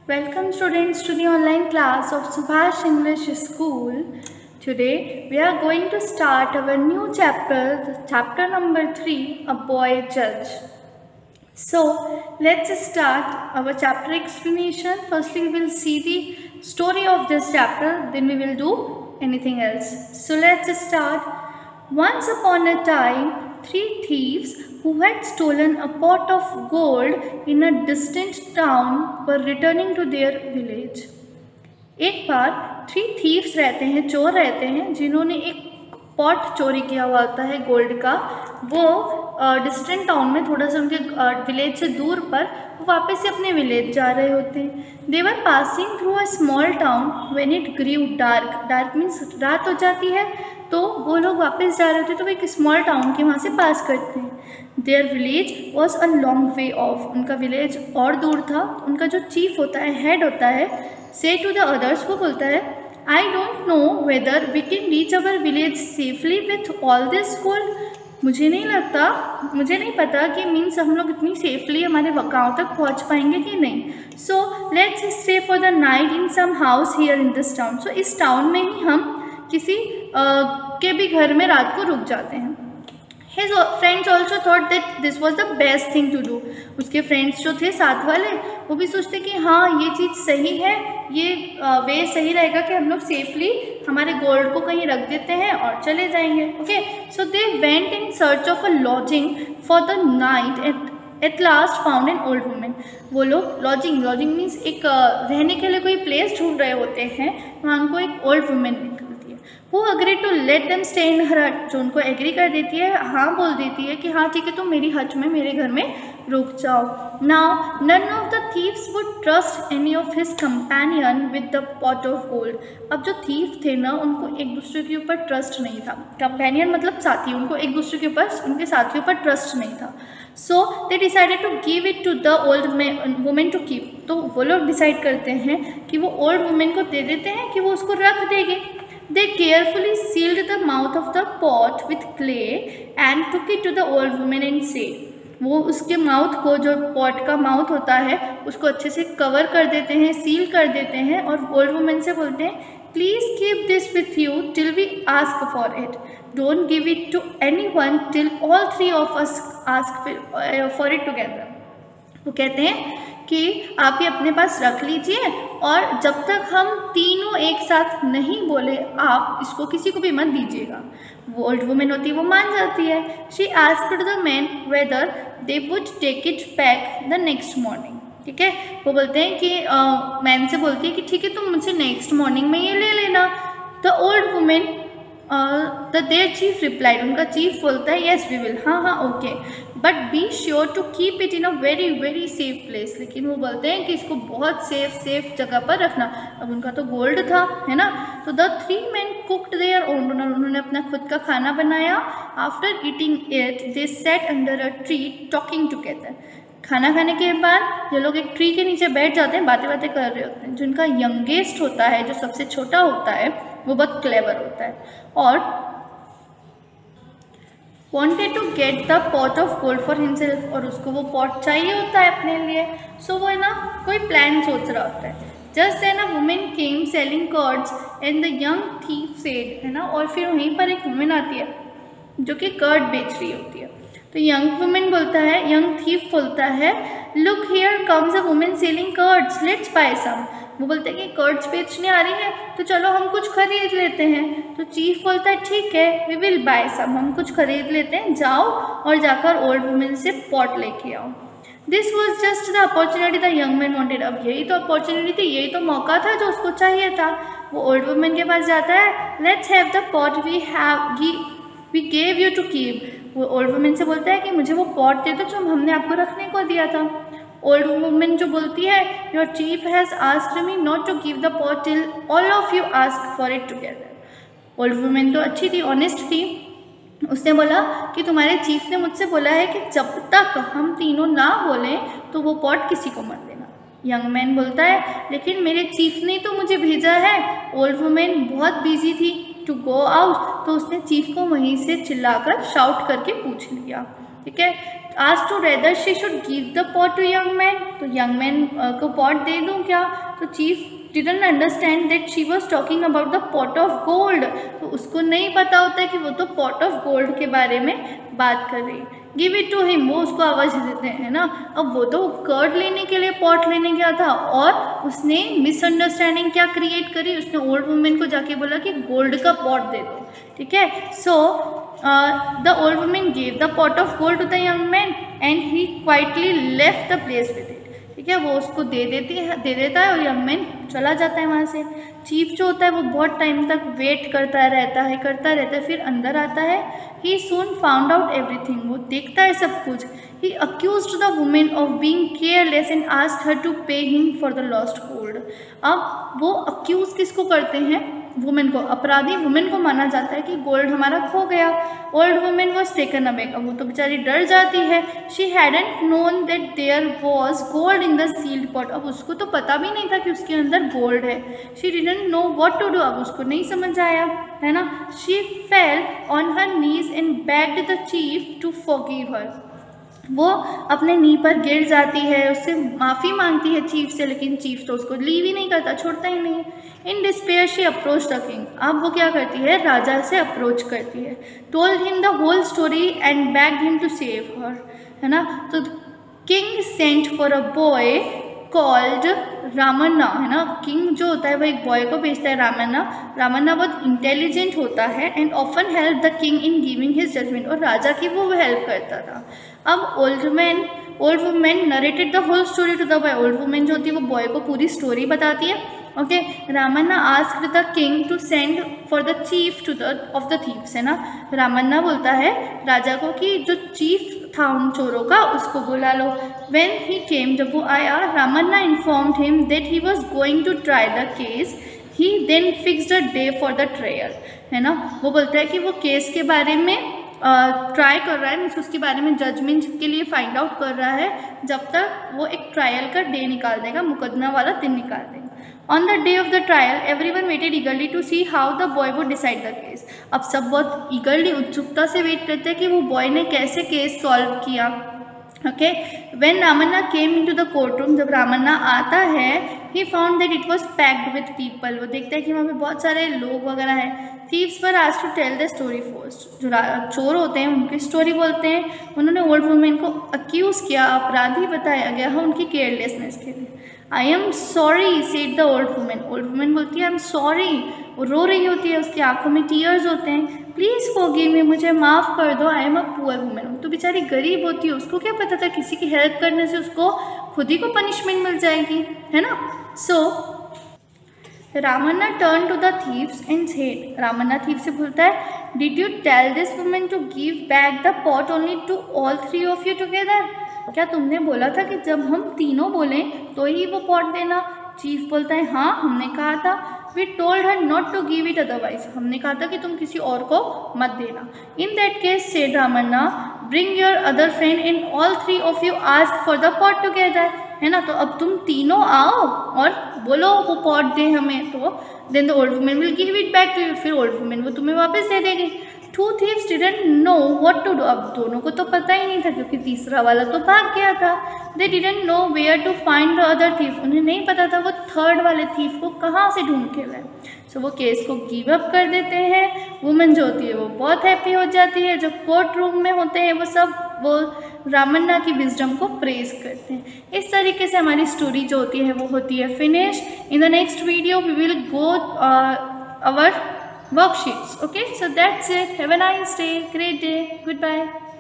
Welcome students to the online class of Subhash English School. Today we are going to start our new chapter, chapter number 3, A Boy Judge. So let's start our chapter explanation. Firstly we will see the story of this chapter, then we will do anything else. So let's start. Once upon a time, 3 thieves who had stolen a pot of gold in a distant town were returning to their village. एक बार 3 thieves रहते हैं, चोर रहते हैं, जिन्होंने एक pot चोरी किया हुआ होता है गोल्ड का। वो डिस्टेंट टाउन में, थोड़ा सा उनके विलेज से दूर पर, वो वापस से अपने विलेज जा रहे होते हैं। They were passing through a small town when it grew dark. Dark means रात हो जाती है, तो वो लोग वापस जा रहे होते हैं, तो वो एक स्मॉल टाउन के वहाँ से पास करते हैं। Their village was a long way of. उनका विलेज और दूर था। उनका जो चीफ होता है, हेड होता है, से टू द अदर्स, वो बोलता है, I don't know whether we can reach our village safely with all this gold. मुझे नहीं पता कि मीन्स हम लोग इतनी सेफली हमारे गाँव तक पहुंच पाएंगे कि नहीं। So let's stay for the night in some house here in this town. So इस टाउन में ही हम किसी के भी घर में रात को रुक जाते हैं। His friends also thought that this was the best thing to do. उसके फ्रेंड्स जो थे साथ वाले, वो भी सोचते कि हाँ ये चीज़ सही है, ये वे सही रहेगा कि हम लोग सेफली हमारे गोल्ड को कहीं रख देते हैं और चले जाएंगे। Okay, so they went in search of a lodging for the night at last found an old women. वो लोग लॉजिंग मीन्स एक रहने के लिए कोई प्लेस ढूंढ रहे होते हैं। वहाँ उनको एक ओल्ड वुमेन निकलती है। वो agree to let them stay in her hut. जो उनको एग्री कर देती है, हाँ बोल देती है कि हाँ ठीक है, तुम मेरी हट में, मेरे घर में रुक जाओ। Now none of the thieves would trust any of his companion with the pot of gold. अब जो थीव थे ना, उनको एक दूसरे के ऊपर ट्रस्ट नहीं था। कंपेनियन मतलब साथी, उनको एक दूसरे के ऊपर, उनके साथियों पर ट्रस्ट नहीं था। So they decided to give it to the old women to keep. तो वो लोग डिसाइड करते हैं कि वो ओल्ड वुमेन को दे देते हैं कि वो उसको रख देगी। They carefully sealed the mouth of the pot with clay and took it to the old woman and said, वो उसके माउथ को, जो पॉट का माउथ होता है, उसको अच्छे से कवर कर देते हैं, सील कर देते हैं, और ओल्ड वुमेन से बोलते हैं, please keep this with you till we ask for it. Don't give it to anyone till all 3 of us ask for it together. वो कहते हैं कि आप ये अपने पास रख लीजिए, और जब तक हम तीनों एक साथ नहीं बोले, आप इसको किसी को भी मत दीजिएगा। वो ओल्ड वुमेन होती है, वो मान जाती है। She asked the man whether they would take it back the next morning. ठीक है, वो बोलते हैं कि मैन से बोलती है कि ठीक है, तुम मुझसे नेक्स्ट मॉर्निंग में ये ले लेना। The old women their chief replied. उनका चीफ बोलता है, येस वी विल, हाँ okay, but be sure to keep it in a very very safe place. लेकिन वो बोलते हैं कि इसको बहुत सेफ जगह पर रखना। अब उनका तो गोल्ड था, है ना। तो the 3 men cooked their own. उन्होंने अपना खुद का खाना बनाया। After eating it they set under a tree talking together. खाना खाने के बाद ये लोग एक ट्री के नीचे बैठ जाते हैं, बातें कर रहे होते हैं। जिनका यंगेस्ट होता है, जो सबसे छोटा होता है, वो बहुत क्लेवर होता है और wanted to get the pot of gold for himself। और उसको वो पॉट चाहिए होता है अपने लिए। सो वो है ना, कोई प्लान सोच रहा होता है। Just then a women came selling curds and the young thief said, है ना। और फिर वहीं पर एक वुमेन आती है जो कि कर्ड बेच रही होती है। तो यंग वुमेन बोलता है, यंग थीफ बोलता है, look here comes a women selling curds, let's buy some. वो बोलते हैं कि कर्ड्स बेचने आ रही है, तो चलो हम कुछ खरीद लेते हैं। तो चीफ बोलता है, ठीक है, वी विल बाय सम, हम कुछ खरीद लेते हैं, जाओ और जाकर ओल्ड वुमेन से पॉट लेके आओ। This was just the opportunity the young man wanted. अब यही तो अपॉर्चुनिटी थी, यही तो मौका था जो उसको चाहिए था। वो ओल्ड वुमेन के पास जाता है, let's have the pot we gave you to keep. वो ओल्ड वुमेन से बोलता है कि मुझे वो पॉट दे दो जो हमने आपको रखने को दिया था। ओल्ड वुमेन जो बोलती है, your chief has asked me not to give the pot till all of you ask for it together. Old women तो अच्छी थी, ऑनेस्ट थी। उसने बोला कि तुम्हारे चीफ ने मुझसे बोला है कि जब तक हम तीनों ना बोलें तो वो पॉट किसी को मत देना। यंग मैन बोलता है, लेकिन मेरे चीफ ने तो मुझे भेजा है। ओल्ड वुमेन बहुत बिजी थी टू गो आउट, तो उसने चीफ को वहीं से चिल्लाकर शाउट करके पूछ लिया। ठीक है। Asked to rather she should give the pot to young man, तो यंग मैन को पॉट दे दूँ क्या? तो chief didn't understand that she was talking about the pot of gold, तो उसको नहीं पता होता है कि वो तो pot of gold के बारे में बात कर रही है। गिव इट टू हिम, वो उसको आवाज़ देते हैं ना। अब वो तो कर्ड लेने के लिए पॉट लेने गया था और उसने मिसअंडरस्टैंडिंग क्या क्रिएट करी, उसने ओल्ड वुमेन को जाके बोला कि गोल्ड का पॉट दे दो, ठीक है। So the old women gave the pot of gold to the young man and he quietly left the place with it, ठीक है। वो उसको दे देता है और यंग मैन चला जाता है वहाँ से। चीफ जो होता है वो बहुत टाइम तक वेट करता रहता है, फिर अंदर आता है। He soon found out everything, वो देखता है सब कुछ। He accused the women of being careless and asked her to pay him for the lost gold. अब वो अक्यूज किसको करते हैं? वुमेन को। अपराधी वुमेन को माना जाता है कि गोल्ड हमारा खो गया। Old women was taken aback, अब वो तो बेचारी डर जाती है। She hadn't known that there was gold in the sealed pot, अब उसको तो पता भी नहीं था कि उसके अंदर गोल्ड है। She didn't know what to do, अब उसको नहीं समझ आया, है ना। She fell on her knees and begged the chief to forgive her, वो अपने नी पर गिर जाती है, उससे माफ़ी मांगती है चीफ से, लेकिन चीफ तो उसको लीव ही नहीं करता, छोड़ता ही नहीं है। इन despair she approach the king, अब वो क्या करती है? राजा से अप्रोच करती है। Told him the whole story and begged him to save her, है ना। तो king sent for a boy called Ramanna, है ना। किंग जो होता है वो एक बॉय को भेजता है, रामन्ना बहुत इंटेलिजेंट होता है and often help the king in giving his judgement, और राजा की वो हेल्प करता था। अब old women narrated the whole story to the boy, old women जो होती है वो बॉय को पूरी स्टोरी बताती है। Okay, Ramanna asked the king to send for the chief of the thieves, है ना। रामन्ना बोलता है राजा को कि जो चीफ था उन चोरों का उसको बुला लो। व्हेन ही केम, जब वो आया, Ramanna informed him that he was going to try the case. He then fixed a day for the trial, है ना। वो बोलता है कि वो केस के बारे में ट्राई कर रहा है, मीन्स उसके बारे में जजमेंट के लिए फाइंड आउट कर रहा है, जब तक वो एक ट्रायल का डे निकाल देगा, मुकदमा वाला दिन निकाल देगा। On the day of the trial everyone waited eagerly to see how the boy would decide the case. अब सब बहुत ईगरली, उत्सुकता से वेट करते हैं कि वो बॉय ने कैसे केस सॉल्व किया। Okay, when Ramanna came into the court room, जब रामन्ना आता है, he found that it was packed with people, वो देखता है कि वहाँ पे बहुत सारे लोग वगैरह हैं। Thieves were asked to tell the story first, जो चोर होते हैं उनकी स्टोरी बोलते हैं। उन्होंने ओल्ड वुमेन को अक्यूज़ किया, अपराधी बताया गया है उनकी केयरलेसनेस के लिए। I am sorry said the old women, old women बोलती है आई एम सॉरी, वो रो रही होती है, उसकी आंखों में टीयर्स होते हैं। प्लीज़ फॉरगिव मी, मुझे माफ़ कर दो, I am a poor women, तो बेचारी गरीब होती है, उसको क्या पता था किसी की हेल्प करने से उसको खुद ही को पनिशमेंट मिल जाएगी, है ना। So Ramanna turn to the thieves and said, Ramanna thief से बोलता है did you tell this women to give back the pot only to all three of you together, क्या तुमने बोला था कि जब हम तीनों बोलें तो ही वो पॉट देना? चीफ बोलता है हाँ हमने कहा था। We told her not to give it otherwise, हमने कहा था कि तुम किसी और को मत देना। In that case said Ramanna bring your other friend and all three of you ask for the pot together, है ना। तो अब तुम तीनों आओ और बोलो वो पॉट दे हमें, तो then the old women will give it back to you, फिर ओल्ड वुमेन वो तुम्हें वापस दे देगी। Two thieves didn't know what to do, अब दोनों को तो पता ही नहीं था क्योंकि तीसरा वाला तो भाग गया था। They didn't know where to find the other thief, उन्हें नहीं पता था वो थर्ड वाले थीव को कहाँ से ढूंढ के लाए। सो वो केस को गिव अप कर देते हैं। वुमेन जो होती है वो बहुत हैप्पी हो जाती है, जो कोर्ट रूम में होते हैं वो सब वो रामन्ना की विजडम को प्रेज करते हैं। इस तरीके से हमारी स्टोरी जो होती है वो होती है finish. In the next video we will go our worksheets. Okay, so that's it. Have a nice day, great day, goodbye.